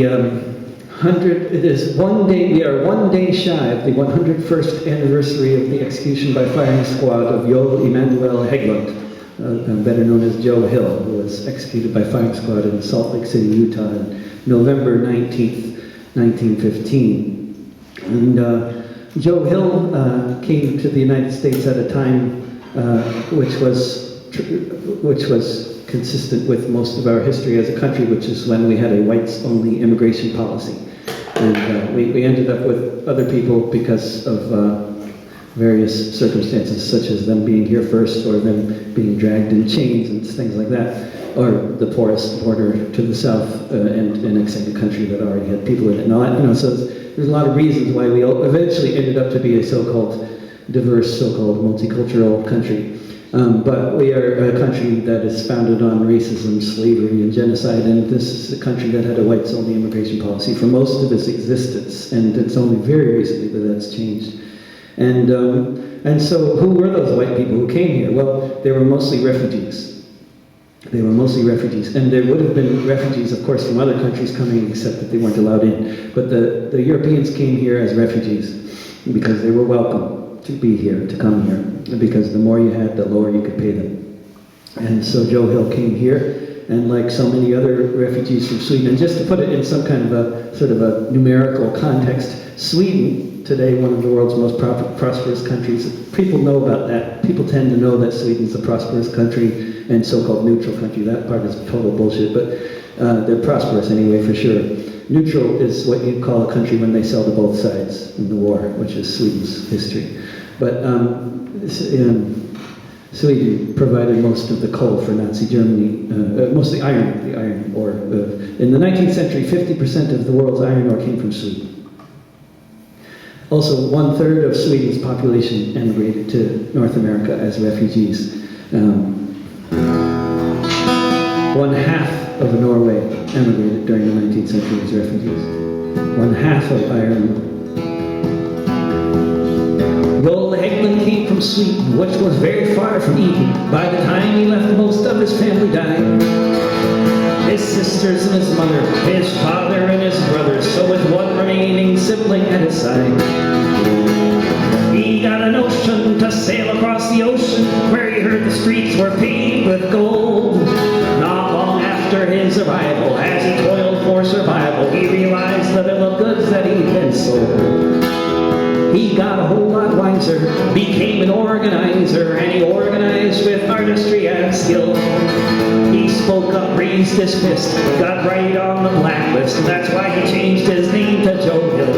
the 100, it is we are 1 day shy of the 101st anniversary of the execution by firing squad of Joel Emanuel Hägglund, better known as Joe Hill, who was executed by firing squad in Salt Lake City, Utah on November 19th, 1915. And Joe Hill came to the United States at a time which was consistent with most of our history as a country, which is when we had a whites-only immigration policy. And we ended up with other people because of various circumstances, such as them being here first, or them being dragged in chains and things like that, or the porous border to the south and annexing a country that already had people in it. And all that, so there's a lot of reasons why we eventually ended up to be a so-called diverse, so-called multicultural country. But we are a country that is founded on racism, slavery, and genocide, and this is a country that had a whites-only immigration policy for most of its existence, and it's only very recently that that's changed. And so who were those white people who came here? Well, they were mostly refugees. They were mostly refugees, and there would have been refugees, of course, from other countries coming, except that they weren't allowed in. But the Europeans came here as refugees because they were welcome to be here, to come here, because the more you had, the lower you could pay them. And so Joe Hill came here, and like so many other refugees from Sweden, and just to put it in some kind of a sort of a numerical context, Sweden, today one of the world's most prosperous countries, people know about that. People tend to know that Sweden's a prosperous country and so-called neutral country. That part is total bullshit, but they're prosperous anyway, for sure. Neutral is what you'd call a country when they sell to both sides in the war, which is Sweden's history. But Sweden provided most of the coal for Nazi Germany, most of the iron ore. In the 19th century, 50% of the world's iron ore came from Sweden. Also, 1/3 of Sweden's population emigrated to North America as refugees. 1/2 of Norway emigrated during the 19th century as refugees. 1/2 of Ireland. Joel Hägglund came from Sweden, which was very far from Eden. By the time he left, most of his family died. His sisters and his mother, his father and his brothers, so with one remaining sibling at his side. He got a notion to sail across the ocean, where he heard the streets were paved with gold. Not long after his arrival, as he toiled for survival, he realized the bill of goods that he'd been sold. He got a whole lot wiser, became an organizer, and he organized with artistry and skill. He spoke up, raised his fist, got right on the blacklist, and that's why he changed his name to Joe Hill.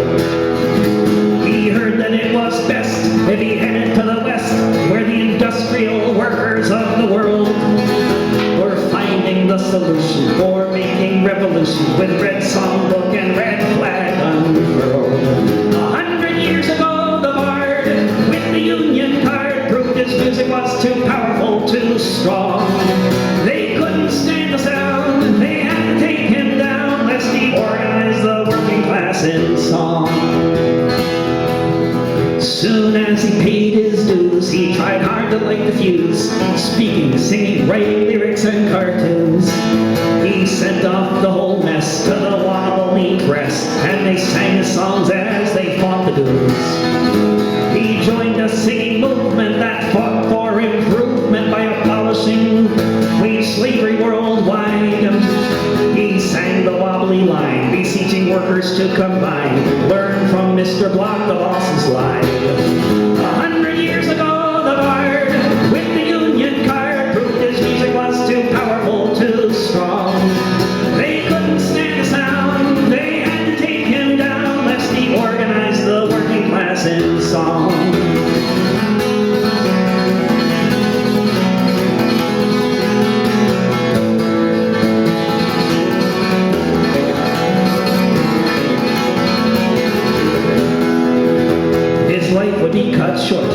He heard that it was best if he headed to the west, where the industrial workers of the world were finding the solution for making revolution with red songbook and red flag unfurled. 100 years ago, the bard with the Union card proved his music was too powerful, too strong. They couldn't stand the sound, they had to take him down, lest he organized the working class in song. Soon as he paid his dues, he tried hard to light the fuse, speaking, singing, writing lyrics and cartoons. He sent off the whole mess to the wobbly press, and they sang his songs as they fought the dues. He joined a singing movement that fought for improvement by abolishing wage slavery worldwide. He sang the wobbly line, beseeching workers to combine, learn from Mr. Block, the boss's lie. 100 years ago, the bard with the Union card proved his music was too powerful, too strong. They couldn't stand the sound, they had to take him down, lest he organized the working class in song. Be cut short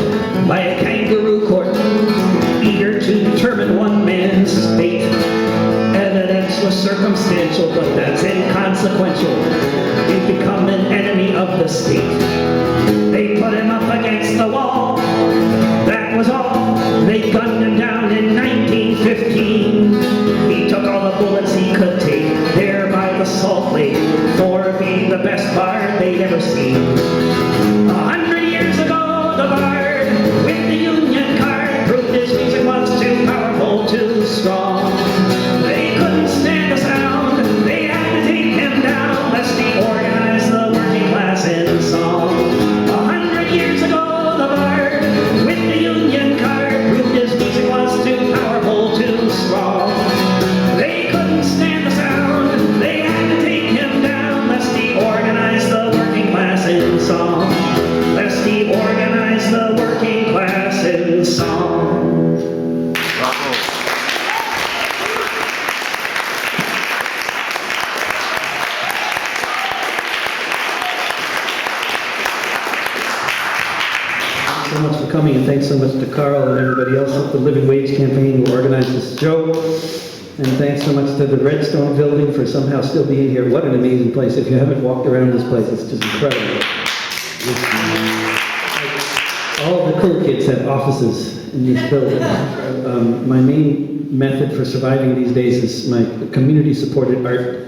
by a kangaroo court, eager to determine one man's fate. Evidence was circumstantial, but that's inconsequential. He'd become an enemy of the state. They put him up against the wall, that was all. They gunned him down in 1915. He took all the bullets he could take there by the Salt Lake. playing the best bard they'd ever seen. 100 years ago, the bard with the union card proved his music was too powerful, too strong. They couldn't stand the sound, they had to take him down, lest he organized the working class in song. 100 years ago, the bard with the union card proved his music was too powerful, too strong. They couldn't stand the sound, they had to take him down, lest he organized the working class in song. Lest he organized the working class in song. Bravo. Thanks so much for coming, and thanks so much to Carl and everybody else at the Living Wage Campaign who organized this show. And thanks so much to the Redstone Building for somehow still being here. What an amazing place. If you haven't walked around this place, it's just incredible. All the cool kids have offices in this building. My main method for surviving these days is my community-supported art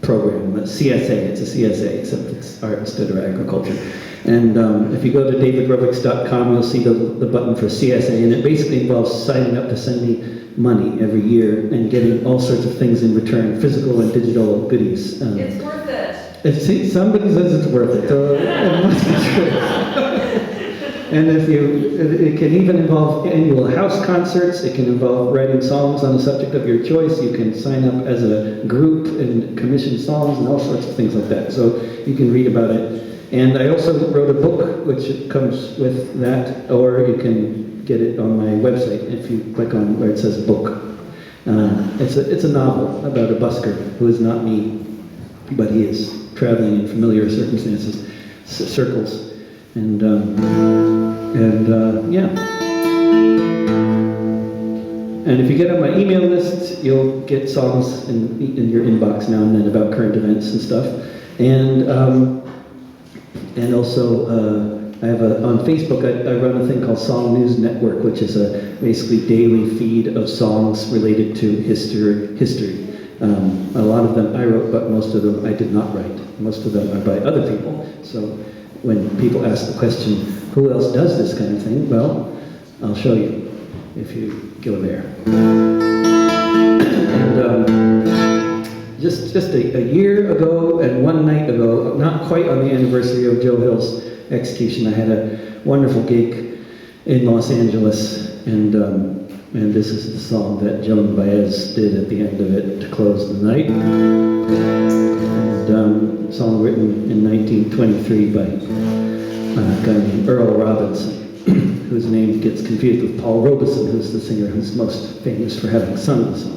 program, CSA. It's a CSA, except it's art instead of agriculture. And if you go to davidrovics.com, you'll see the button for CSA, and it basically involves signing up to send me money every year and getting all sorts of things in return, physical and digital goodies. It's worth it. Somebody says it's worth it, so it must be true. And it can even involve annual house concerts. It can involve writing songs on a subject of your choice. You can sign up as a group and commission songs and all sorts of things like that. So you can read about it. And I also wrote a book which comes with that, or you can get it on my website if you click on where it says book. It's a novel about a busker who is not me, but he is traveling in familiar circumstances, circles, and yeah. And if you get on my email list, you'll get songs in your inbox now and then about current events and stuff. And also, I have on Facebook, I run a thing called Song News Network, which is a basically daily feed of songs related to history. A lot of them I wrote, but most of them I did not write. Most of them are by other people. So when people ask the question, who else does this kind of thing? Well, I'll show you if you go there. And just a year ago and one night ago, not quite on the anniversary of Joe Hill's execution, I had a wonderful gig in Los Angeles, and this is the song that Joan Baez did at the end of it to close the night. And song written in 1923 by a guy named Earl Robinson, whose name gets confused with Paul Robeson, who's the singer who's most famous for having sung the song.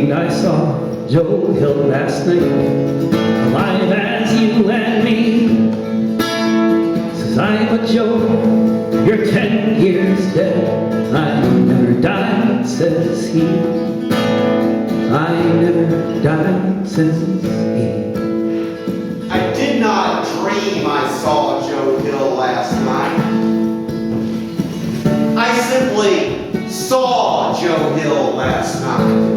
I saw Joe Hill last night, alive as you and me. Says I, but Joe, you're 10 years dead. I never died, says he. I never died, says he. I did not dream I saw Joe Hill last night. I simply saw Joe Hill last night.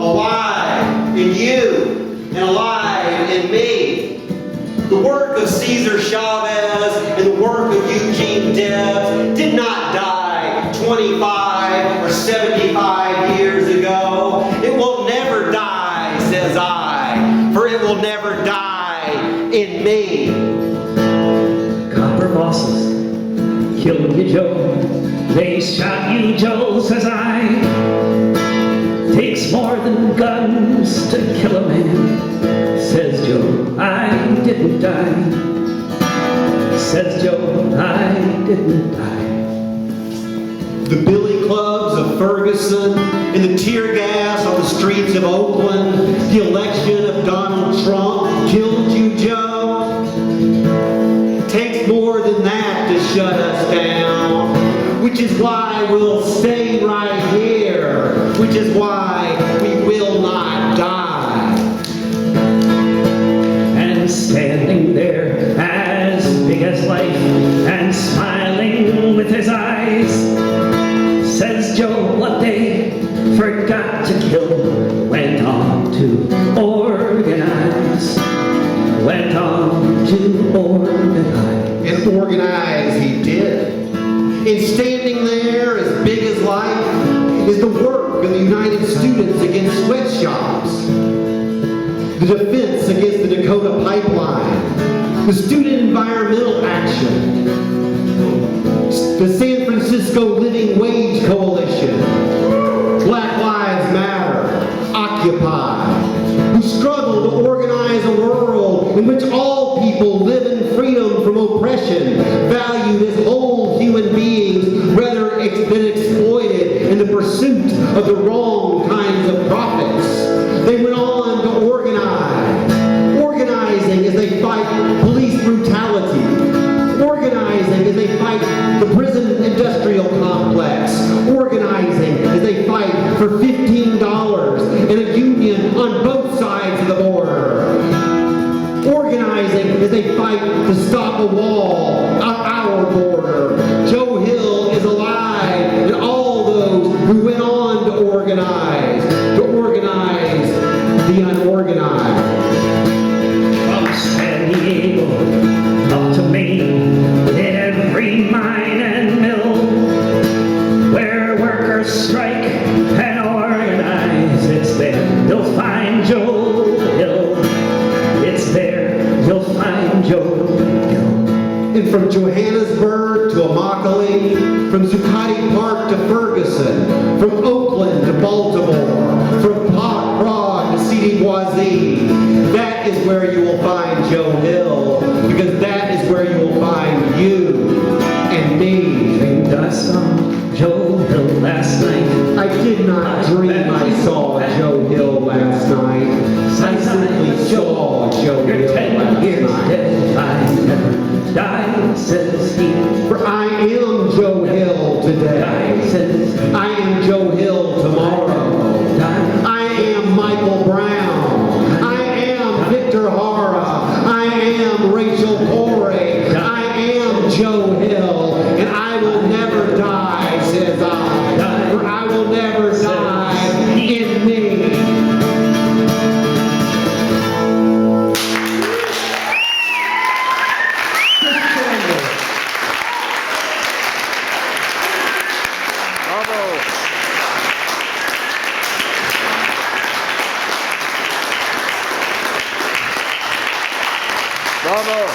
Alive in you and alive in me. The work of Cesar Chavez and the work of Eugene Debs did not die 25 or 75 years ago. It will never die, says I, for it will never die in me. Copper bosses killed you, Joe. They shot you, Joe, says I. Takes more than guns to kill a man, says Joe. I didn't die, says Joe. I didn't die. The billy clubs of Ferguson and the tear gas on the streets of Oakland, the election of Donald Trump killed you, Joe. It takes more than that to shut us down. Which is why we'll stay right here. Which is why we will not die. And standing there as big as life and smiling with his eyes, says Joe what they forgot to kill went on to organize. Went on to organize. And organize he did. And standing there as big as life is the work of the United Students Against Sweatshops, the Defense Against the Dakota Pipeline, the Student Environmental Action, the San Francisco Living Wage Coalition, Black Lives Matter, Occupy, who struggle to organize a world in which all people live in freedom from oppression, valued as whole human beings rather than exploited in the pursuit of the wrong kinds of profits. They went on to organizing as they fight police brutality, organizing as they fight the prison industrial complex, organizing as they fight for $15 and a union on both sides of the border, organizing as they fight to stop a wall on our border. Joe Hill is alive, and all those who went on to organize the unorganized. From San Diego up to Maine, in every mine and mill, where workers strike and organize, it's there you'll find Joe Hill. It's there you'll find Joe Hill. And from Johannesburg to Immokalee, from Zuccotti Park to Ferguson, from Oakland to Baltimore, from Prague to Sidi Boise, that is where you will find Joe Hill, because that is where you will find you and me. And I saw Joe Hill last night. I did not dream I saw Joe Hill last night. I simply saw Joe You're Hill 10 last years night. dead, I never died, says he. For I am Joe Hill today. Died, says he. I am Joe Hill tomorrow. Died. I am Michael Brown. I am Victor Hara. I am Rachel Corey. I am Joe Hill. And I will never die, says I. For I will never die in me. Bravo.